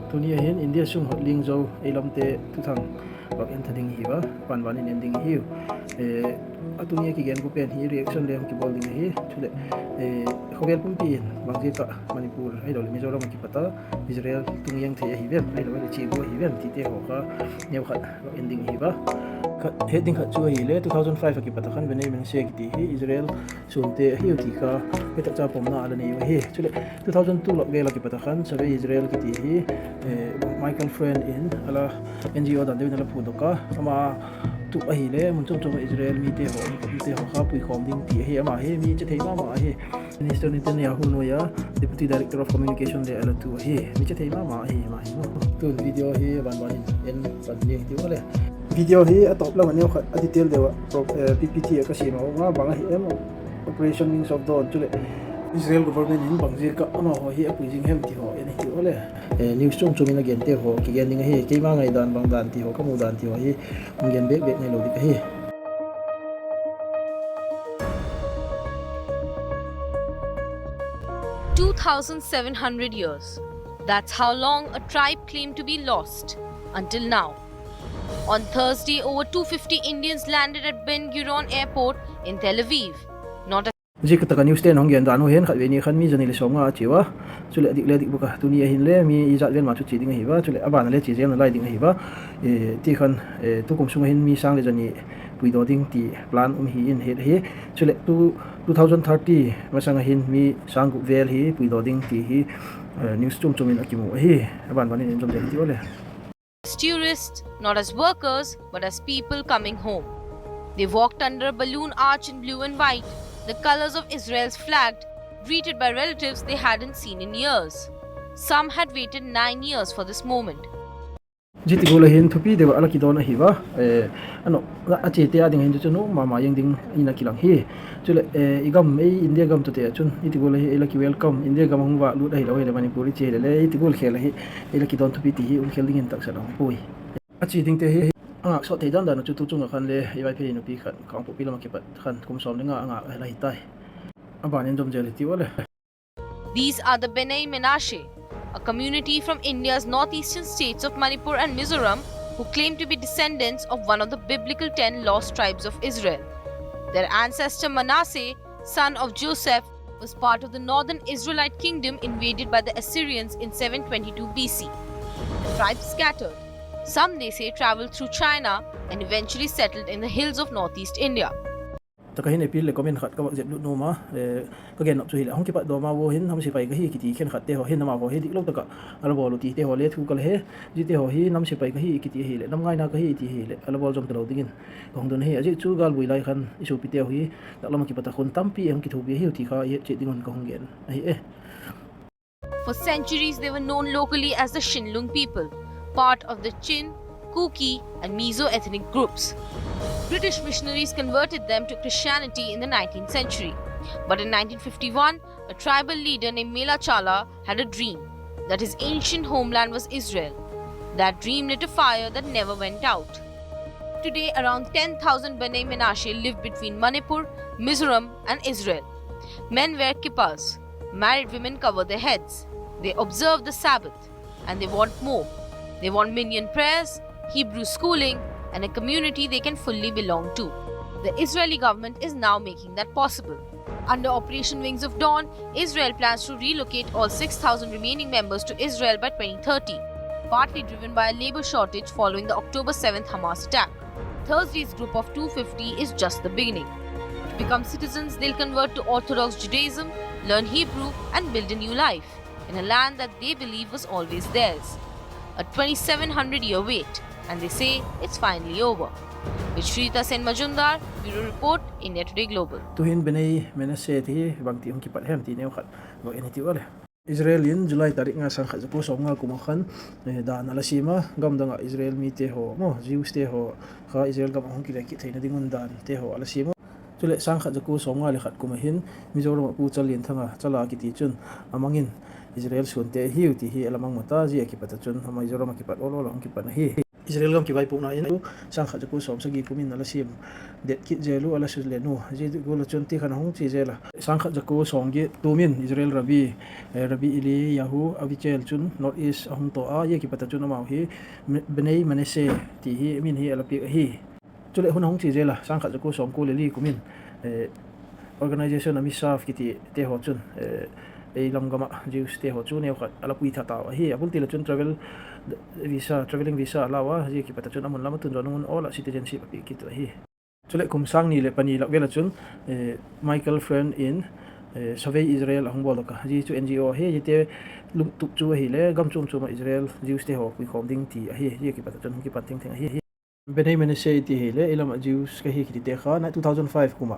Tunia hin India sung hot ling zo elam te tu thang bak en thading hi ba pan ban in ending hi atunia ki gen ko pen hi reaction le ki bol ding hi chule khogel pum pin bang je ka Manipur ai dol Mizoram ki pata Israel tung yang the hi ven ai lo chi go hi ven ti te ho ka neu khat ending hi ba heading khat chu hi le 2005 ki pata khan benai men se ki ti hi Israel sunte hi ti ka peta cha pom na ala nei hi chule 2002 lok ge la ki pata khan sabe Israel ki ti hi Michael friend in ala NGO dan de na la phu do ka ama tu a hi le mun chung chung Israel mi te ho kha pui khom ding ti hi ama he mi che thei ma he Minister Netanyahu no ya Deputy Director of Communication le ala tu hi mi che thei ma hi tu video hi ban en ban ni ti wala video hi atop lang ani khat a detail dewa PPT ka si ma nga bang hi em operation wings of dawn chule Israel government in bangje ka ama ho hi apui jing hem ti ho eni ti ole news chung chumin again te ho ki gen ning hi ke ma ngai dan bang dan ti ho ka mu dan ti ho hi gen bek nei lo di ka hi 2,700 years. That's how long a tribe claimed to be lost until now. On Thursday, over 250 Indians landed at Ben Gurion Airport in Tel Aviv. Not a Jik taka news ten hong gen dan ho hen khat ve ni khan mi jani le som nga chiwa chule dik buka tunia hin le mi izat ven ma chu chi ding hi ba chule aban le chi jem lai ding hi ba ti khan tu kum sung hin mi sang le jani pui do ding ti plan hi in he chule 2030 masang hin mi sang gu vel hi pui do ding ti hi news chum in akimu hi aban ban in jom den ti ole tourists, not as workers, but as people coming home. They walked under a balloon arch in blue and white, the colors of Israel's flag, greeted by relatives they hadn't seen in years. Some had waited 9 years for this moment. Jiti gola hin thupi dewa ala ki dona hi ba ano achi te ading hin chu no mama yang ding ina kilang hi chule igam ei India gam to te chun iti gola hi ela ki welcome India gam hungwa lu dai lo le Manipuri che le iti gol khela hi ela ki don thupi ti hi khel ding tak sa long pui achi ding te hi anga so te dan dan chu tu chung khan le iwai phe no pi khan kang pu pi lam ki pat khan kum som nga anga lai tai aban en dom jeli ti wala. These are the Bnei Menashe, a community from India's northeastern states of Manipur and Mizoram who claim to be descendants of one of the biblical 10 lost tribes of Israel. Their ancestor Manasseh, son of Joseph, was part of the northern Israelite kingdom invaded by the Assyrians in 722 BC. The tribe scattered. Some, they say, traveled through China and eventually settled in the hills of northeast India. Takahin epil le comment khat ka wak jep lut no ma ka gen op chu hi hong ki pat do ma wo hin ham si pai ka hi ki ti khen khat te ho hin ma ho he dik lo taka ala bol ti te ho le thu kal he ji te ho hi nam si pai ka hi ki ti hi le nam ngai na ka hi ti hi le ala bol jom te lo dingin kong don he aji chu gal bui lai khan isu pi te ho hi dak lam ki pata khon tam pi hong ki thu bi hi ti kha ye che dingon ka hong gen ai For centuries they were known locally as the Shinlung people, part of the Chin, Kuki and Mizo ethnic groups. British missionaries converted them to Christianity in the 19th century. But in 1951, a tribal leader named Mela Chala had a dream that his ancient homeland was Israel. That dream lit a fire that never went out. Today, around 10,000 Bnei Menashe live between Manipur, Mizoram and Israel. Men wear kippas. Married women cover their heads. They observe the Sabbath. And they want more. They want minyan prayers, Hebrew schooling, and a community they can fully belong to. The Israeli government is now making that possible. Under Operation Wings of Dawn, Israel plans to relocate all 6,000 remaining members to Israel by 2030, partly driven by a labor shortage following the October 7th Hamas attack. Thursday's group of 250 is just the beginning. To become citizens, they'll convert to Orthodox Judaism, learn Hebrew, and build a new life in a land that they believe was always theirs. A 2,700-year wait, and they say it's finally over. With Shrita Sen Majumdar, Bureau Report, India Today Global. Tuhin Bnei Menashe ti bang ti hong ki pat hem ti neu khat wa eni ti wala Israelin July tarik nga sang khat po som nga kumakhan da na lasima gam da nga Israel mi te ho mo Jews te ho kha Israel gam hong ki le ki theina dingun dan te ho alasima chule sang khat ko som nga le khat kumahin Mizoram pu chalin thanga chala ki ti chun amangin Israel sunte hiu ti hi alamang mata ji ki pata chun Mizoram ki pat olo hong ki pat hi Israel gam ki vai pu na in sang kha jaku som sagi kumin ala sim det kit jelu ala su le nu ji go la chon ti khan hong chi jela sang kha jaku som gi tumin Israel rabi ili yahu avichel chun north east hong to a ye ki pata chun ma hi benei manese ti hi min hi ala pi hi chule hun hong chi jela sang kha jaku som ko le li kumin organization ami saf kiti te ho chun lam gama Jews te ho chu ne khat ala pui tha ta hi abul ti la chun traveling visa lawa ji ki pata chun amun lama tun ronun all citizenship pi ki to hi chule kum sang ni le pani la vela chun Michael friend in survey Israel hong bol ka ji chu NGO he ji te lum tu chu hi le gam chum chuma Israel Jews te ho pi khom ding ti hi ji ki pata chun ki pating thing hi benai mene se ti hi le ilam Jews ka hi ki te kha na 2005 kuma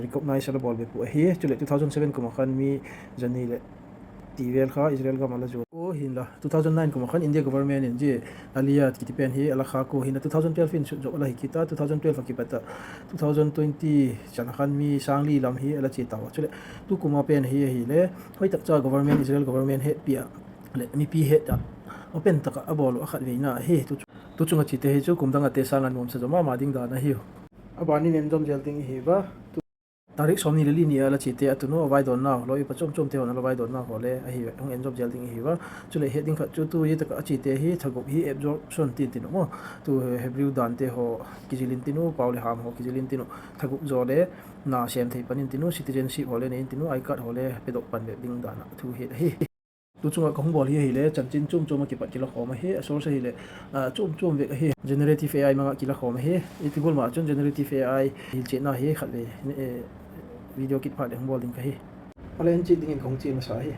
recognize ala bol be pu hi chule 2007 kuma khan mi jani le tivel kha Israel ga mala jo o hin la 2009 kuma khan India government in je aliyat ki pen hi ala kha ko hin 2012 in jo ala kita 2012 ki pata 2020 chan khan mi sangli lam hi ala che tawa chule tu kuma pen hi le hoi tak cha government Israel government he pia le mi pi he ta open taka abol akhat veina he tu chunga chi te he chu kumdanga te sangan mom sa joma ma ding da na hi abani nen jom jel ting hi ba tarik somni leli ni ala chite atuno vai don na loi pa chom chom te on ala vai don na hole a hi ang end of jelding hi wa chule heading kha chu tu ye taka chite hi thagop hi absorption tin tin mo tu hebrew dan te ho kijilin tinu paule ham ho kijilin tinu thagop jole na sem thei panin tinu citizenship hole ne tinu I card hole pedok pan ding dana thu hi tu chunga kong bol hi le chanchin chum chum ki pat ki la khoma he source hi le chum chum ve he generative AI manga ki la khoma he itigol ma chun generative AI hi che na he khat ve video kit pha de hong bol ding ka hi alen chi ding in khong chi ma sa hi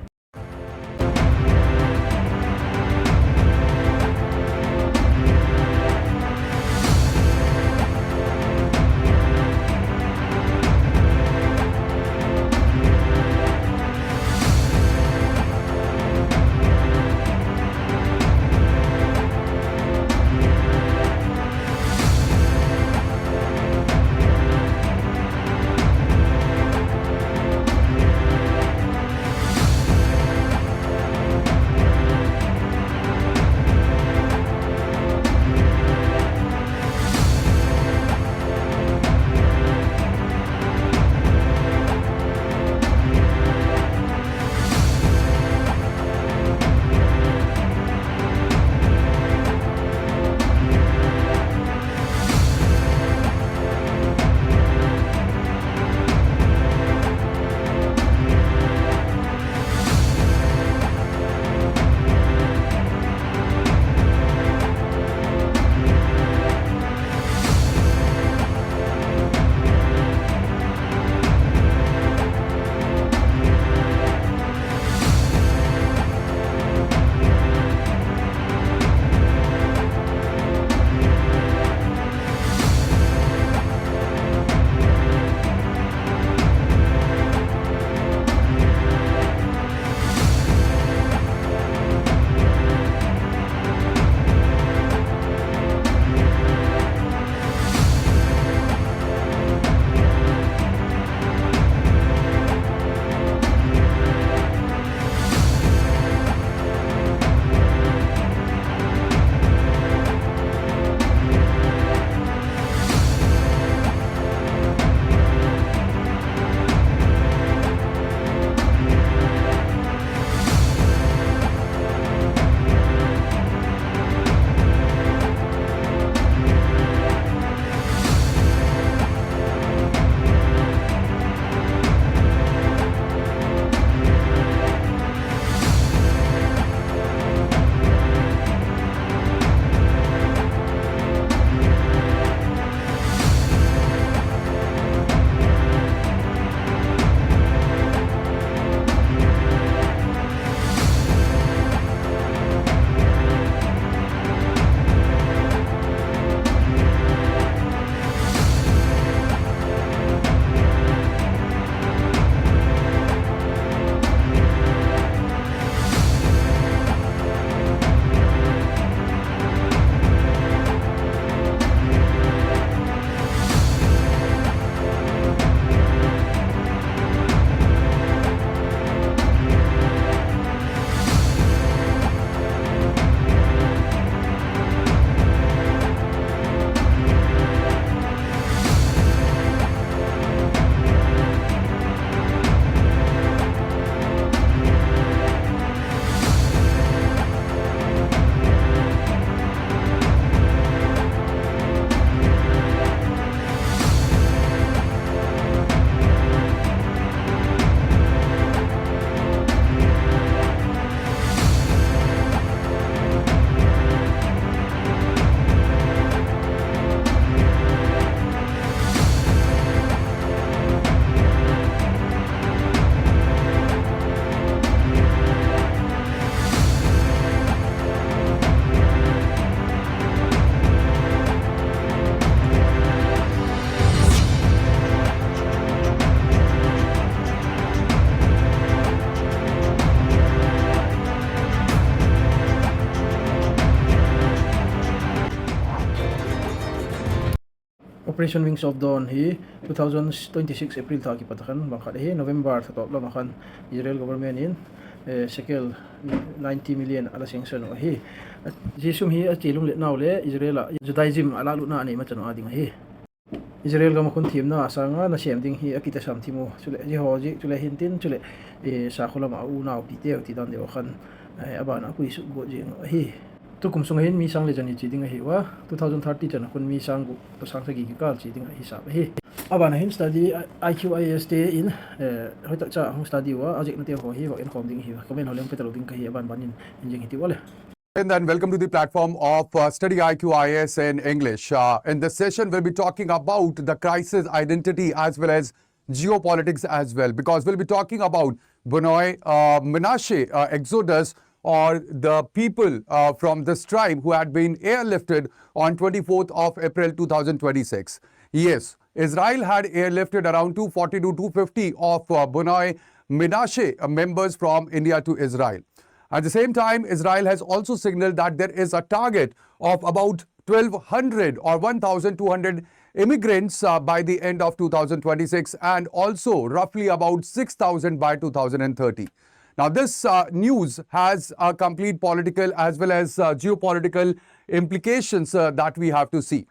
Operation Wings of Dawn hi 2026 April tha ki patakan bangkhat hi November tha top makan Israel government in shekel 90 million ala sanction hi jisum hi achilung le naw le Israel Judaism ala lu na ni machan ading hi Israel ga makun thim na asanga na sem ding hi akita sam thimo chule ji hoji chule hintin chule sa khola ma u naw pite ti dan de khan abana ku isu go ji hi tu kum sung hin mi sang le jani chi ding hi wa 2030 chan kun mi sang gu to sang sagi ki kal chi ding hi sa hi abana hin study IQIS te in hota cha hong study wa ajik na te ho hi wa in khom ding hi wa comment holem petalo ding ka hi aban banin injing hi ti wale. And then welcome to the platform of Study IQIS in English. In this session, we'll be talking about the crisis identity as well as geopolitics as well, because we'll be talking about Bnei Menashe exodus, or the people from this tribe who had been airlifted on 24th of April 2026. Yes, Israel had airlifted around 240 to 250 of Bnei Menashe members from India to Israel. At the same time, Israel has also signaled that there is a target of about 1,200 or 1,200 immigrants by the end of 2026, and also roughly about 6,000 by 2030. Now, this news has a complete political as well as geopolitical implications that we have to see.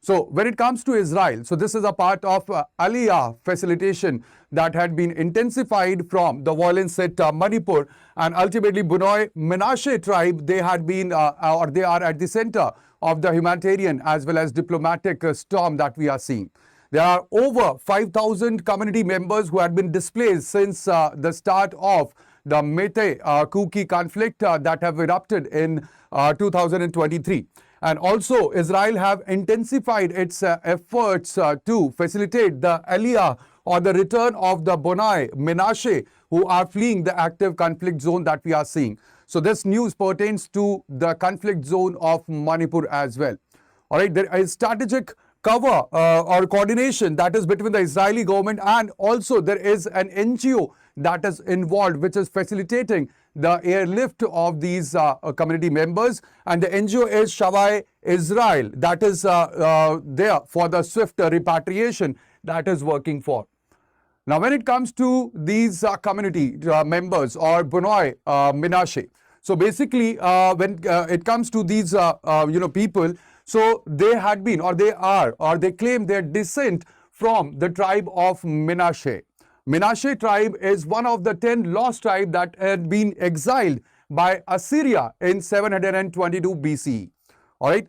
So, when it comes to Israel, so this is a part of Aliyah facilitation that had been intensified from the violence at Manipur, and ultimately Bnei Menashe tribe, they had been or they are at the center of the humanitarian as well as diplomatic storm that we are seeing. There are over 5,000 community members who had been displaced since the start of the Mete-Kuki conflict that have erupted in 2023. And also, Israel have intensified its efforts to facilitate the Aliyah or the return of the Bnei Menashe who are fleeing the active conflict zone that we are seeing. So this news pertains to the conflict zone of Manipur as well. All right, there is strategic cover or coordination that is between the Israeli government, and also there is an NGO that is involved, which is facilitating the airlift of these community members, and the NGO is Shavai Israel, that is there for the swift repatriation that is working for. Now, when it comes to these community members or Bnei Menashe, so basically when it comes to these people, so they had been or they are or they claim their descent from the tribe of Menashe. Menashe tribe is one of the 10 lost tribes that had been exiled by Assyria in 722 BCE. All right.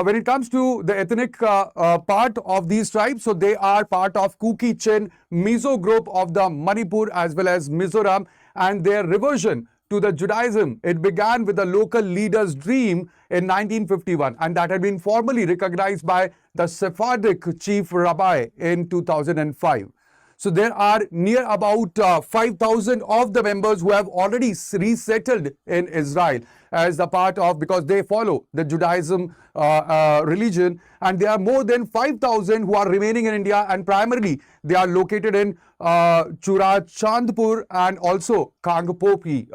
When it comes to the ethnic part of these tribes, so they are part of Kuki-Chin Mizo group of the Manipur as well as Mizoram, and their reversion to the Judaism, it began with the local leader's dream in 1951, and that had been formally recognized by the Sephardic chief rabbi in 2005. So there are near about 5,000 of the members who have already resettled in Israel as a part of, because they follow the Judaism religion, and there are more than 5,000 who are remaining in India, and primarily they are located in Churachandpur and also Kangpopi.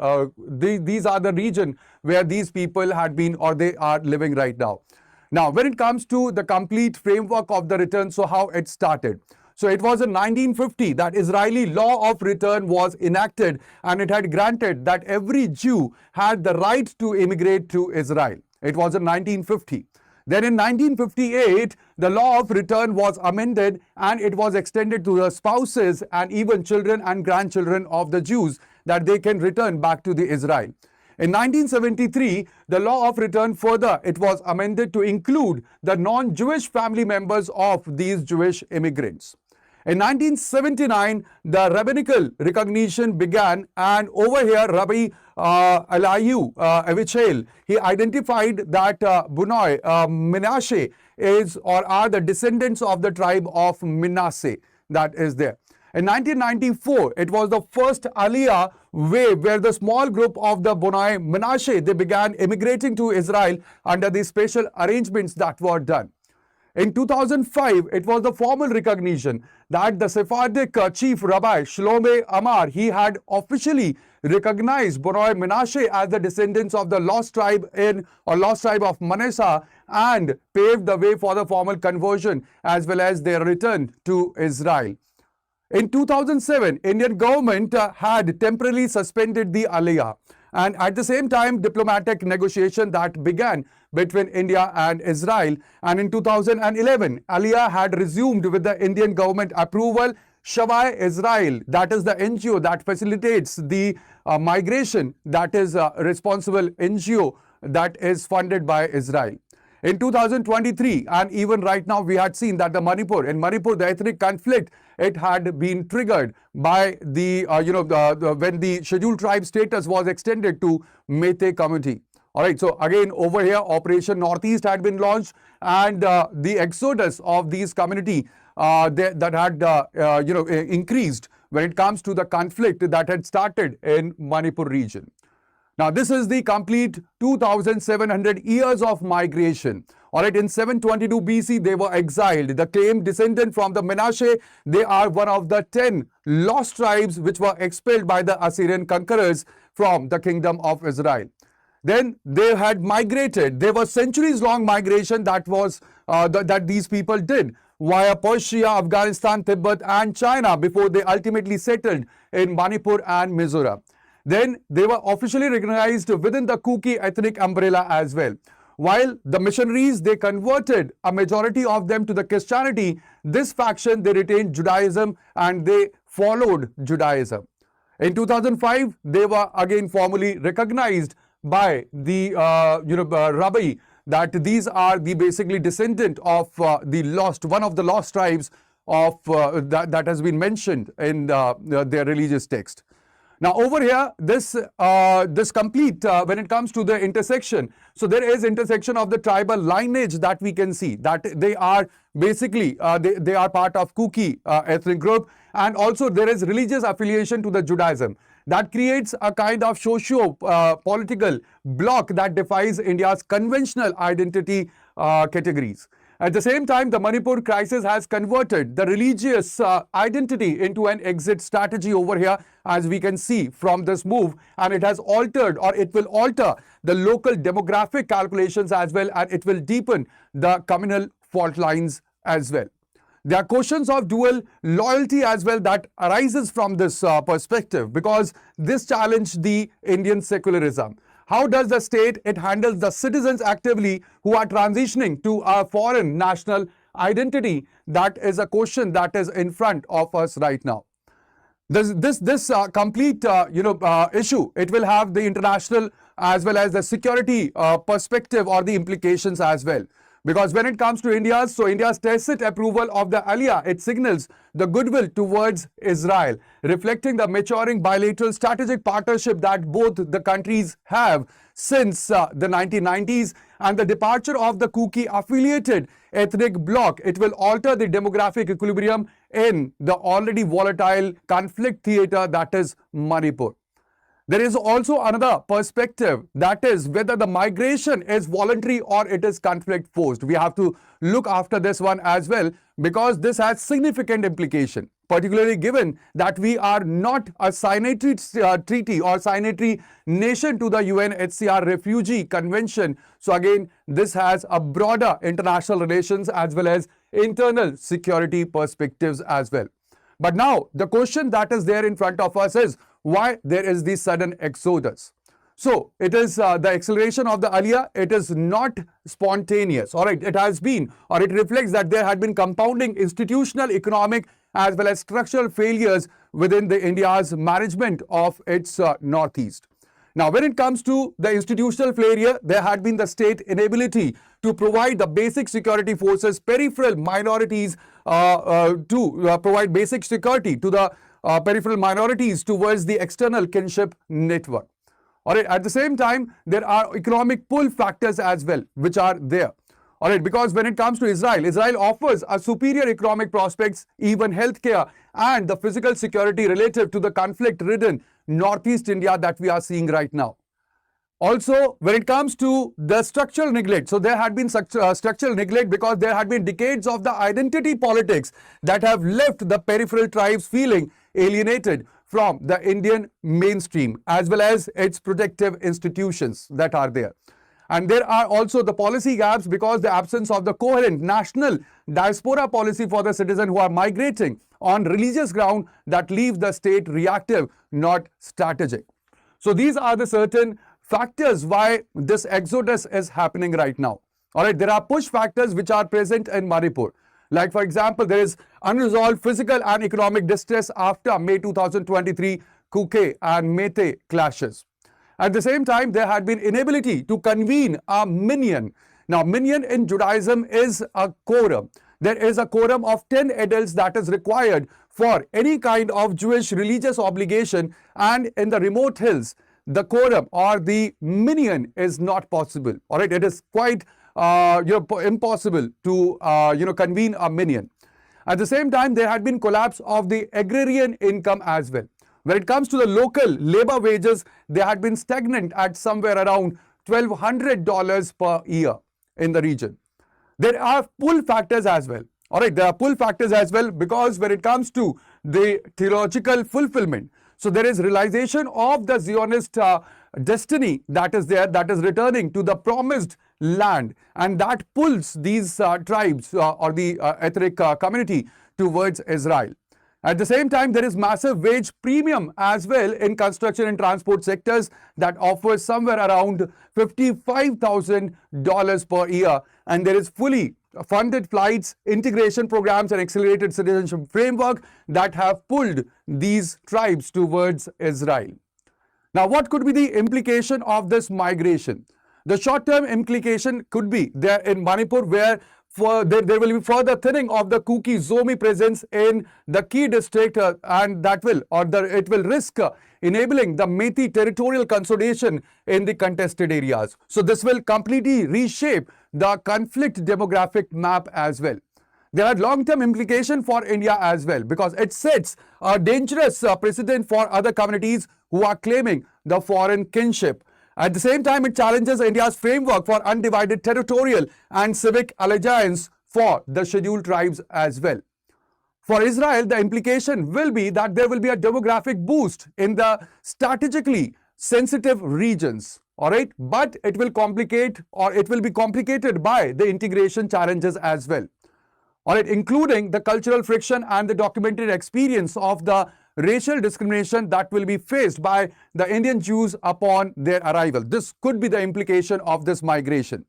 These are the region where these people had been or they are living right now. Now, when it comes to the complete framework of the return, so how it started. So it was in 1950 that Israeli law of return was enacted, and it had granted that every Jew had the right to immigrate to Israel. It was in 1950. Then in 1958, the law of return was amended, and it was extended to the spouses and even children and grandchildren of the Jews, that they can return back to the Israel. In 1973, the law of return further, it was amended to include the non-Jewish family members of these Jewish immigrants. In 1979, the rabbinical recognition began, and over here, Rabbi Eliyahu Avichel, he identified that Bnei Menashe is or are the descendants of the tribe of Manasseh that is there. In 1994, it was the first Aliyah wave where the small group of the Bnei Menashe, they began immigrating to Israel under the special arrangements that were done. In 2005, it was the formal recognition that the Sephardic chief rabbi Shlomo Amar, he had officially recognized Bonoi Menashe as the descendants of the lost tribe of Manasseh and paved the way for the formal conversion as well as their return to Israel. In 2007, Indian government had temporarily suspended the Aliyah, and at the same time diplomatic negotiation that began between India and Israel, and in 2011 Aliyah had resumed with the Indian government approval. Shavai Israel, that is the NGO that facilitates the migration, that is a responsible NGO that is funded by Israel. In 2023, and even right now, we had seen that in Manipur, the ethnic conflict, it had been triggered by the, when the scheduled tribe status was extended to Meitei community. All right, so again, over here, Operation Northeast had been launched, and the exodus of these community that had, increased when it comes to the conflict that had started in Manipur region. Now, this is the complete 2,700 years of migration. All right, in 722 BC, they were exiled. The claimed descendant from the Menashe, they are one of the 10 lost tribes which were expelled by the Assyrian conquerors from the kingdom of Israel. Then they had migrated. There was centuries-long migration that was that these people did via Persia, Afghanistan, Tibet, and China before they ultimately settled in Manipur and Mizoram. Then they were officially recognized within the Kuki ethnic umbrella as well. While the missionaries, they converted a majority of them to the Christianity, this faction, they retained Judaism and they followed Judaism. In 2005, they were again formally recognized by the rabbi that these are the basically descendant of one of the lost tribes of that has been mentioned in their religious text. Now over here, this complete when it comes to the intersection, so there is intersection of the tribal lineage that we can see that they are basically they are part of Kuki ethnic group, and also there is religious affiliation to the Judaism that creates a kind of socio-political bloc that defies India's conventional identity categories. At the same time, the Manipur crisis has converted the religious identity into an exit strategy over here, as we can see from this move, and it has altered, or it will alter, the local demographic calculations as well, and it will deepen the communal fault lines as well. There are questions of dual loyalty as well that arises from this perspective, because this challenged the Indian secularism. How does the state, it handles the citizens actively who are transitioning to a foreign national identity? That is a question that is in front of us right now. This complete issue, it will have the international as well as the security perspective or the implications as well. Because when it comes to India's tacit approval of the Aliyah, it signals the goodwill towards Israel, reflecting the maturing bilateral strategic partnership that both the countries have since the 1990s, and the departure of the Kuki affiliated ethnic bloc, it will alter the demographic equilibrium in the already volatile conflict theater that is Manipur. There is also another perspective, that is whether the migration is voluntary or it is conflict forced. We have to look after this one as well, because this has significant implication, particularly given that we are not a signatory treaty or signatory nation to the UNHCR Refugee Convention. So again, this has a broader international relations as well as internal security perspectives as well. But now the question that is there in front of us is why there is this sudden exodus. So it is the acceleration of the Aliyah. It is not spontaneous. All right, it has been, or it reflects that there had been compounding institutional, economic as well as structural failures within the India's management of its northeast. Now, when it comes to the institutional failure, there had been the state inability to provide the basic security forces, peripheral minorities to provide basic security to the peripheral minorities towards the external kinship network. All right, at the same time, there are economic pull factors as well, which are there. All right, because when it comes to Israel, Israel offers a superior economic prospects, even healthcare and the physical security relative to the conflict-ridden Northeast India that we are seeing right now. Also, when it comes to the structural neglect, so there had been structural neglect because there had been decades of the identity politics that have left the peripheral tribes feeling alienated from the Indian mainstream as well as its protective institutions that are there. And there are also the policy gaps because the absence of the coherent national diaspora policy for the citizens who are migrating on religious ground that leave the state reactive, not strategic. So these are the certain factors why this exodus is happening right now. All right, there are push factors which are present in Manipur. Like, for example, there is unresolved physical and economic distress after May 2023 Kuke and Mete clashes. At the same time, there had been inability to convene a minyan. Now, minyan in Judaism is a quorum. There is a quorum of 10 adults that is required for any kind of Jewish religious obligation, and in the remote hills, the quorum or the minyan is not possible. All right, it is quite impossible to convene a minyan. At the same time, there had been collapse of the agrarian income as well. When it comes to the local labor wages, they had been stagnant at somewhere around $1,200 per year in the region. There are pull factors as well. All right, there are pull factors as well because when it comes to the theological fulfillment, so there is realization of the Zionist destiny that is there, that is returning to the promised land, and that pulls these tribes or the ethnic community towards Israel. At the same time, there is massive wage premium as well in construction and transport sectors that offers somewhere around $55,000 per year, and there is fully funded flights, integration programs and accelerated citizenship framework that have pulled these tribes towards Israel. Now, what could be the implication of this migration? The short-term implication could be there in Manipur, where there will be further thinning of the Kuki Zomi presence in the key district, and it will risk enabling the Methi territorial consolidation in the contested areas. So this will completely reshape the conflict demographic map as well. There are long-term implications for India as well because it sets a dangerous precedent for other communities who are claiming the foreign kinship. At the same time, it challenges India's framework for undivided territorial and civic allegiance for the scheduled tribes as well. For Israel, the implication will be that there will be a demographic boost in the strategically sensitive regions. All right, but it will be complicated by the integration challenges as well. All right, including the cultural friction and the documented experience of the racial discrimination that will be faced by the Indian Jews upon their arrival. This could be the implication of this migration.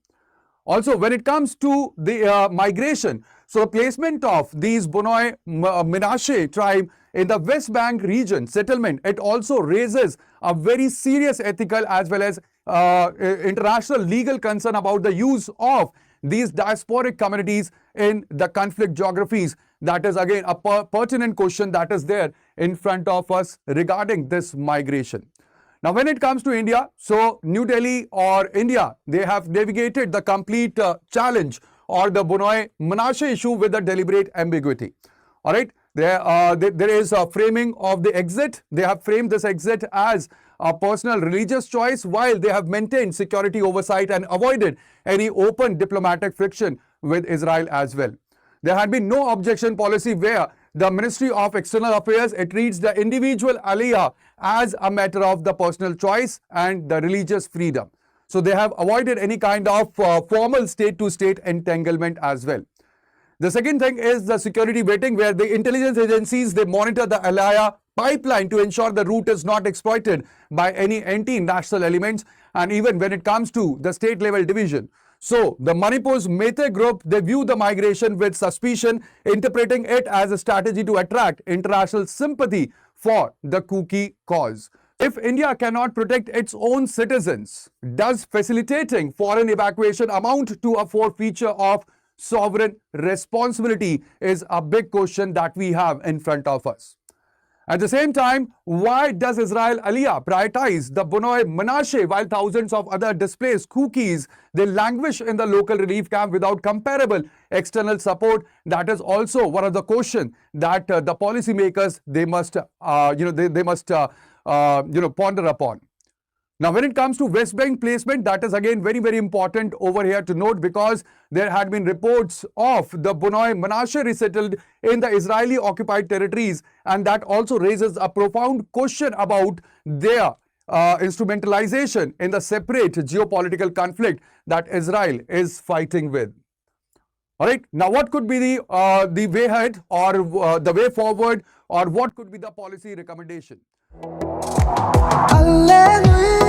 Also, when it comes to the migration, so the placement of these Bonoi Menashe tribe in the West Bank region settlement, it also raises a very serious ethical as well as international legal concern about the use of these diasporic communities in the conflict geographies. That is again a pertinent question that is there in front of us regarding this migration. Now, when it comes to India, so New Delhi or India, they have navigated the complete challenge or the Bonoi Menashe issue with a deliberate ambiguity. All right, there is a framing of the exit. They have framed this exit as a personal religious choice, while they have maintained security oversight and avoided any open diplomatic friction with Israel as well. There had been no objection policy where the Ministry of External Affairs, it treats the individual aliyah as a matter of the personal choice and the religious freedom. So they have avoided any kind of formal state-to-state entanglement as well. The second thing is the security vetting, where the intelligence agencies, they monitor the aliyah pipeline to ensure the route is not exploited by any anti-national elements, and even when it comes to the state level division. So the Manipur's Mete group, they view the migration with suspicion, interpreting it as a strategy to attract international sympathy for the Kuki cause. If India cannot protect its own citizens, does facilitating foreign evacuation amount to a forfeiture of sovereign responsibility is a big question that we have in front of us. At the same time, why does Israel Aliyah prioritize the Bonoi Menashe while thousands of other displaced Kukis, they languish in the local relief camp without comparable external support? That is also one of the questions that the policymakers, they must ponder upon. Now, when it comes to West Bank placement, that is again very, very important over here to note, because there had been reports of the Bunoi Menashe resettled in the Israeli occupied territories, and that also raises a profound question about their instrumentalization in the separate geopolitical conflict that Israel is fighting with. All right. Now, what could be the way ahead, or the way forward, or what could be the policy recommendation? Hallelujah.